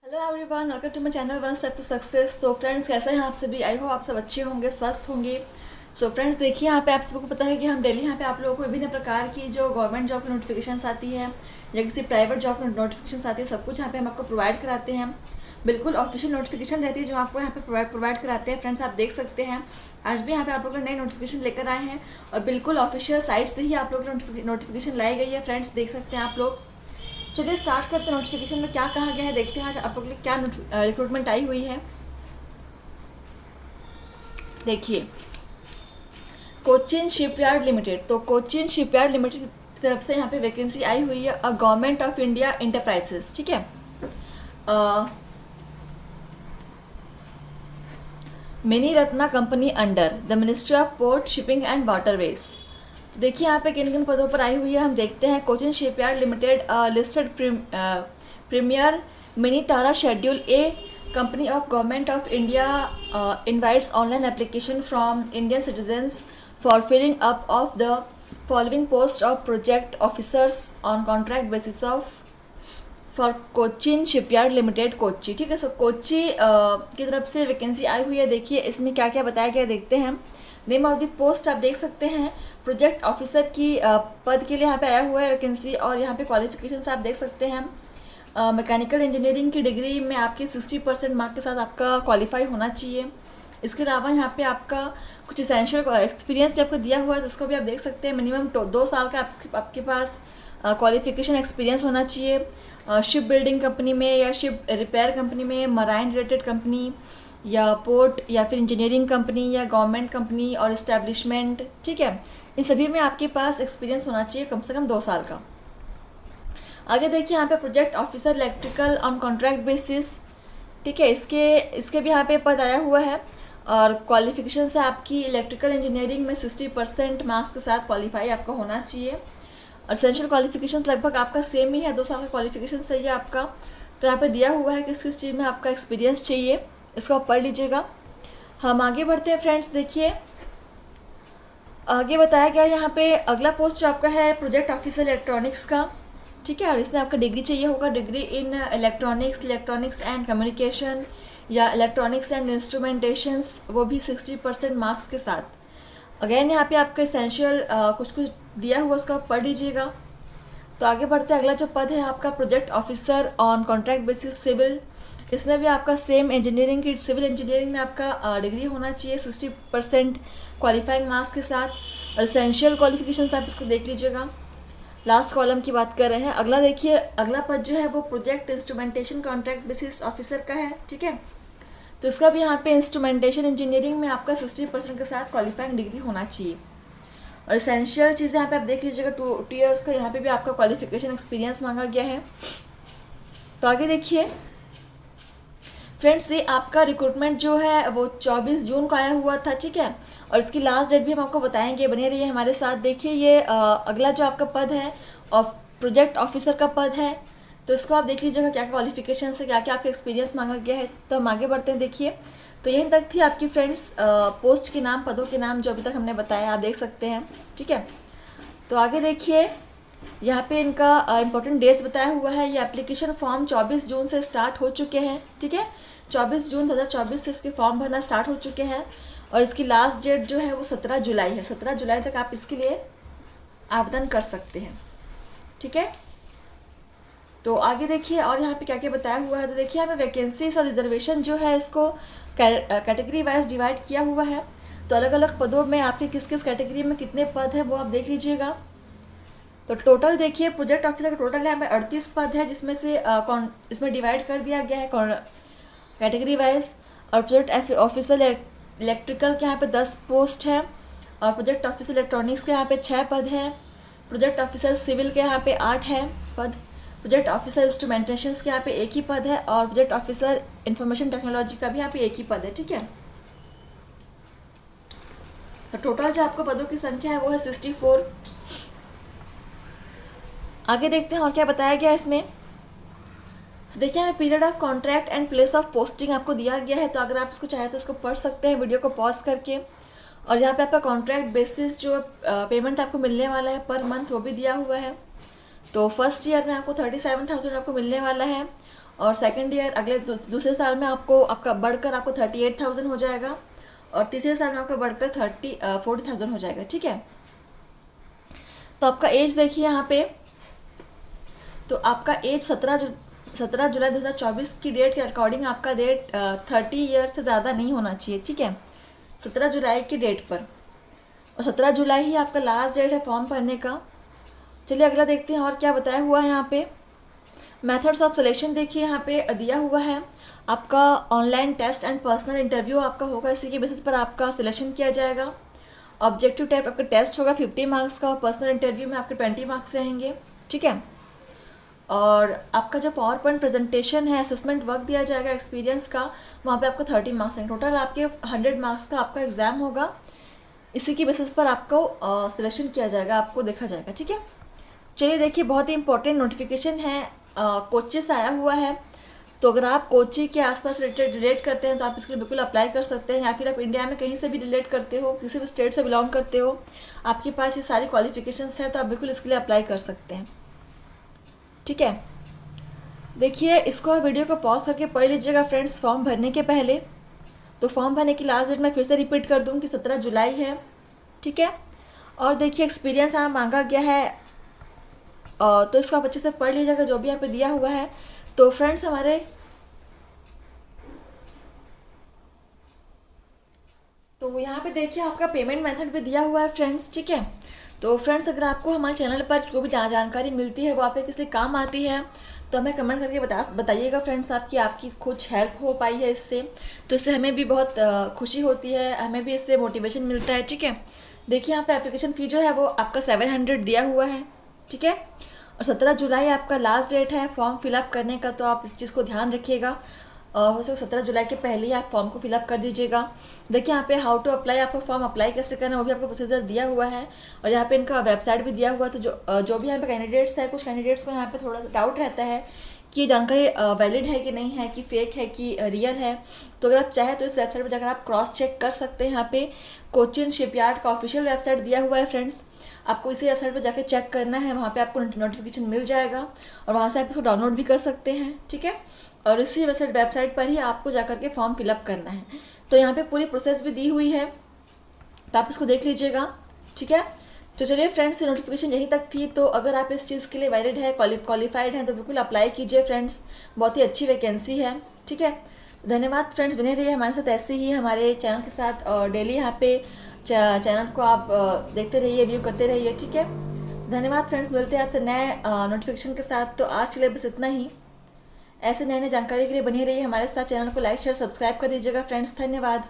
Hello everyone, welcome to my channel one step to success. तो friends, कैसे हैं आप सभी? आई होप आप सब अच्छे होंगे, स्वस्थ होंगे। सो फ्रेंड्स, देखिए यहाँ पे आप सबको पता है कि हम डेली यहाँ पे आप लोगों को विभिन्न प्रकार की जो गवर्नमेंट जॉब की नोटिफिकेशन आती है या किसी प्राइवेट जॉब की नोटिफिकेशन आती है, सब कुछ यहाँ पे हम आपको प्रोवाइड कराते हैं। बिल्कुल ऑफिशियल नोटिफिकेशन रहती है जो आपको यहाँ पे प्रोवाइड कराते हैं। फ्रेंड्स, आप देख सकते हैं आज भी यहाँ पे आप लोग नई नोटिफिकेशन लेकर आए हैं और बिल्कुल ऑफिशियल साइट से ही आप लोग नोटिफिकेशन लाई गई है। फ्रेंड्स, देख सकते हैं आप लोग। चलिए स्टार्ट करते हैं। नोटिफिकेशन में क्या कहा गया है, देखते हैं आज आप लोग के लिए क्या रिक्रूटमेंट आई हुई है। देखिए, कोचिन शिपयार्ड लिमिटेड। तो कोचिन शिपयार्ड लिमिटेड की तरफ से यहाँ पे वैकेंसी आई हुई है, गवर्नमेंट ऑफ इंडिया इंटरप्राइजेस। ठीक है, mini Ratna company under the ministry of port shipping and waterways. देखिए यहाँ पे किन किन पदों पर आई हुई है हम देखते हैं। Cochin shipyard limited listed premier mini तारा schedule A company of government of India invites online application from Indian citizens for filling up of the following post of project officers on contract basis of for Cochin shipyard limited Kochi. ठीक है, सो कोच्चि की तरफ से vacancy आई हुई है। देखिए इसमें क्या क्या बताया गया देखते हैं। नेम ऑफ द पोस्ट आप देख सकते हैं, प्रोजेक्ट ऑफिसर की पद के लिए यहाँ पे आया हुआ है वैकेंसी। और यहाँ पे क्वालिफिकेशन आप देख सकते हैं, मैकेनिकल इंजीनियरिंग की डिग्री में आपके 60% मार्क के साथ आपका क्वालिफाई होना चाहिए। इसके अलावा यहाँ पे आपका कुछ इसेंशियल एक्सपीरियंस भी आपको दिया हुआ है, तो उसको भी आप देख सकते हैं। मिनिमम 2 साल का आपके पास क्वालिफिकेशन एक्सपीरियंस होना चाहिए। शिप बिल्डिंग कंपनी में या शिप रिपेयर कंपनी में, मराइन रिलेटेड कंपनी या पोर्ट या फिर इंजीनियरिंग कंपनी या गवर्नमेंट कंपनी और इस्टेब्लिशमेंट। ठीक है, इन सभी में आपके पास एक्सपीरियंस होना चाहिए कम से कम 2 साल का। आगे देखिए यहाँ पे project officer electrical on contract basis. ठीक है, इसके भी यहाँ पे पद आया हुआ है और क्वालिफिकेशन से आपकी इलेक्ट्रिकल इंजीनियरिंग में 60% मार्क्स के साथ क्वालिफाई आपका होना चाहिए। और एसेंशियल क्वालिफिकेशन लगभग आपका सेम ही है, 2 साल का क्वालिफिकेशन सही है आपका। तो यहाँ पे दिया हुआ है कि किस चीज़ में आपका एक्सपीरियंस चाहिए, इसको आप पढ़ लीजिएगा। हम आगे बढ़ते हैं फ्रेंड्स। देखिए आगे बताया गया यहाँ पे अगला पोस्ट जो आपका है प्रोजेक्ट ऑफिसर इलेक्ट्रॉनिक्स का। ठीक है, और इसमें आपका डिग्री चाहिए होगा, degree in electronics and communication या इलेक्ट्रॉनिक्स एंड इंस्ट्रूमेंटेशंस, वो भी 60% मार्क्स के साथ। अगेन यहाँ पे आपका एसेंशियल कुछ दिया हुआ, उसको आप पढ़ लीजिएगा। तो आगे बढ़ते हैं। अगला जो पद है आपका project officer on contract basis civil. इसमें भी आपका सेम इंजीनियरिंग की, सिविल इंजीनियरिंग में आपका डिग्री होना चाहिए 60% क्वालिफाइंग मार्क्स के साथ। और एसेंशियल क्वालिफिकेशन आप इसको देख लीजिएगा। लास्ट कॉलम की बात कर रहे हैं। अगला देखिए, अगला पद जो है वो project instrumentation contract basis officer का है। ठीक है, तो इसका भी यहाँ पे इंस्ट्रूमेंटेशन इंजीनियरिंग में आपका 60% के साथ क्वालिफाइंग डिग्री होना चाहिए। और एसेंशियल चीज़ें यहाँ पे आप देख लीजिएगा, 2 ईयर्स का यहाँ पे भी आपका क्वालिफिकेशन एक्सपीरियंस मांगा गया है। तो आगे देखिए फ्रेंड्स, ये आपका रिक्रूटमेंट जो है वो 24 जून को आया हुआ था। ठीक है, और इसकी लास्ट डेट भी हम आपको बताएंगे, बने रहिए हमारे साथ। देखिए ये अगला जो आपका पद है प्रोजेक्ट ऑफिसर का पद है, तो इसको आप देख लीजिएगा क्या क्वालिफिकेशन से क्या क्या आपका एक्सपीरियंस मांगा गया है। तो हम आगे बढ़ते हैं। देखिए, तो यहीं तक थी आपकी फ्रेंड्स पोस्ट के नाम, पदों के नाम जो अभी तक हमने बताया, आप देख सकते हैं। ठीक है, तो आगे देखिए यहाँ पे इनका इम्पोर्टेंट डेट्स बताया हुआ है। ये एप्लीकेशन फॉर्म 24 जून से स्टार्ट हो चुके हैं। ठीक है, 24 जून 2024 से इसके फॉर्म भरना स्टार्ट हो चुके हैं और इसकी लास्ट डेट जो है वो 17 जुलाई है। 17 जुलाई तक आप इसके लिए आवेदन कर सकते हैं। ठीक है, तो आगे देखिए और यहाँ पे क्या क्या बताया हुआ है। तो देखिए यहाँ पे वैकेंसीज और रिजर्वेशन जो है इसको कैटेगरी वाइज डिवाइड किया हुआ है। तो अलग अलग पदों में आपके किस किस कैटेगरी में कितने पद हैं वो आप देख लीजिएगा। तो टोटल देखिए प्रोजेक्ट ऑफिसर का टोटल यहाँ पे 38 पद है, जिसमें से इसमें डिवाइड कर दिया गया है कैटेगरी वाइज। और प्रोजेक्ट ऑफिसर इलेक्ट्रिकल के यहाँ पे 10 पोस्ट है और प्रोजेक्ट ऑफिसर इलेक्ट्रॉनिक्स के यहाँ पे 6 पद है। प्रोजेक्ट ऑफिसर सिविल के यहाँ पे 8 है पद। प्रोजेक्ट ऑफिसर इंस्ट्रूमेंटेशन के यहाँ पे 1 ही पद है और प्रोजेक्ट ऑफिसर इंफॉर्मेशन टेक्नोलॉजी का भी यहाँ पे 1 ही पद है। ठीक है, तो टोटल जो आपको पदों की संख्या है वो है 64। आगे देखते हैं और क्या बताया गया इसमें। तो देखिए हमें period of contract and place of posting आपको दिया गया है। तो अगर आप इसको चाहें तो इसको पढ़ सकते हैं वीडियो को पॉज करके। और यहाँ पे आपका कॉन्ट्रैक्ट बेसिस जो पेमेंट आपको मिलने वाला है पर मंथ वो भी दिया हुआ है। तो फर्स्ट ईयर में आपको 37,000 आपको मिलने वाला है और सेकंड ईयर अगले दूसरे साल में आपको आपका बढ़कर आपको 38,000 हो जाएगा, और तीसरे साल में आपका बढ़कर 40,000 हो जाएगा। ठीक है, तो आपका एज देखिए यहाँ पे, तो आपका एज 17 जुलाई 2024 की डेट के अकॉर्डिंग आपका डेट 30 ईयर से ज़्यादा नहीं होना चाहिए। ठीक है, 17 जुलाई की डेट पर, और 17 जुलाई ही आपका लास्ट डेट है फॉर्म भरने का। चलिए अगला देखते हैं और क्या बताया हुआ है यहाँ पे। मेथड्स ऑफ सिलेक्शन देखिए यहाँ पे दिया हुआ है, आपका online test and personal interview आपका होगा, इसी के बेसिस पर आपका सिलेक्शन किया जाएगा। ऑब्जेक्टिव टाइप आपका टेस्ट होगा 50 मार्क्स का, और पर्सनल इंटरव्यू में आपके 20 मार्क्स रहेंगे। ठीक है, और आपका जो पावर पॉइंट प्रेजेंटेशन है, असेसमेंट वर्क दिया जाएगा एक्सपीरियंस का, वहाँ पे आपको 30 मार्क्स हैं। टोटल आपके 100 मार्क्स का आपका एग्ज़ाम होगा, इसी की बेसिस पर आपको सिलेक्शन किया जाएगा, आपको देखा जाएगा। ठीक है, चलिए देखिए बहुत ही इंपॉर्टेंट नोटिफिकेशन है, कोची से आया हुआ है। तो अगर आप कोची के आसपास रिलेट करते हैं तो आप इसके लिए बिल्कुल अप्लाई कर सकते हैं, या फिर आप इंडिया में कहीं से भी रिलेट करते हो, किसी भी स्टेट से बिलोंग करते हो, आपके पास ये सारी क्वालिफिकेशंस हैं, तो आप बिल्कुल इसके लिए अप्लाई कर सकते हैं। ठीक है, देखिए इसको वीडियो को पॉज करके पढ़ लीजिएगा फ्रेंड्स फॉर्म भरने के पहले। तो फॉर्म भरने की लास्ट डेट मैं फिर से रिपीट कर दूँ कि 17 जुलाई है। ठीक है, और देखिए एक्सपीरियंस यहाँ मांगा गया है, तो इसको आप अच्छे से पढ़ लीजिएगा जो भी यहाँ पे दिया हुआ है। तो फ्रेंड्स तो यहाँ पे देखिए आपका पेमेंट मेथड भी दिया हुआ है फ्रेंड्स। ठीक है, तो फ्रेंड्स अगर आपको हमारे चैनल पर जो भी जानकारी मिलती है वो आप किसी काम आती है तो हमें कमेंट करके बताइएगा फ्रेंड्स, आपकी कुछ हेल्प हो पाई है इससे, तो इससे हमें भी बहुत खुशी होती है, हमें भी इससे मोटिवेशन मिलता है। ठीक है, देखिए यहाँ पे एप्लीकेशन फ़ी जो है वो आपका 700 दिया हुआ है। ठीक है, और 17 जुलाई आपका लास्ट डेट है फॉर्म फिलअप करने का, तो आप इस चीज़ को ध्यान रखिएगा। हो सके 17 जुलाई के पहले ही आप फॉर्म को फिलअप कर दीजिएगा। देखिए यहाँ पे हाउ टू अप्लाई, आपको फॉर्म अप्लाई कैसे करना है वो भी आपको प्रोसीजर दिया हुआ है, और यहाँ पे इनका वेबसाइट भी दिया हुआ है। तो जो भी यहाँ पे कैंडिडेट्स है, कुछ कैंडिडेट्स को यहाँ पे थोड़ा सा डाउट रहता है कि ये जानकारी वैलिड है कि नहीं है, कि फेक है कि रियल है, तो अगर आप चाहें तो इस वेबसाइट पर जाकर आप क्रॉस चेक कर सकते हैं। यहाँ पे कोचिन शिपयार्ड का ऑफिशियल वेबसाइट दिया हुआ है फ्रेंड्स, आपको इसी वेबसाइट पर जाकर चेक करना है, वहाँ पे आपको नोटिफिकेशन मिल जाएगा और वहाँ से आप इसको डाउनलोड भी कर सकते हैं। ठीक है, और इसी वेबसाइट पर ही आपको जाकर के फॉर्म फिलअप करना है। तो यहाँ पे पूरी प्रोसेस भी दी हुई है, तो आप इसको देख लीजिएगा। ठीक है, तो चलिए फ्रेंड्स नोटिफिकेशन यहीं तक थी, तो अगर आप इस चीज़ के लिए वैलिड है, क्वालिफाइड हैं, तो बिल्कुल अप्लाई कीजिए फ्रेंड्स, बहुत ही अच्छी वैकेंसी है। ठीक है, धन्यवाद फ्रेंड्स, बने रहिए हमारे साथ ऐसे ही हमारे चैनल के साथ, और डेली यहाँ पे चैनल को आप देखते रहिए, व्यू करते रहिए। ठीक है, धन्यवाद फ्रेंड्स, मिलते हैं आपसे नए नोटिफिकेशन के साथ। तो आज के लिए बस इतना ही, ऐसे नए जानकारी के लिए बने रहिए हमारे साथ, चैनल को लाइक शेयर सब्सक्राइब कर दीजिएगा फ्रेंड्स। धन्यवाद।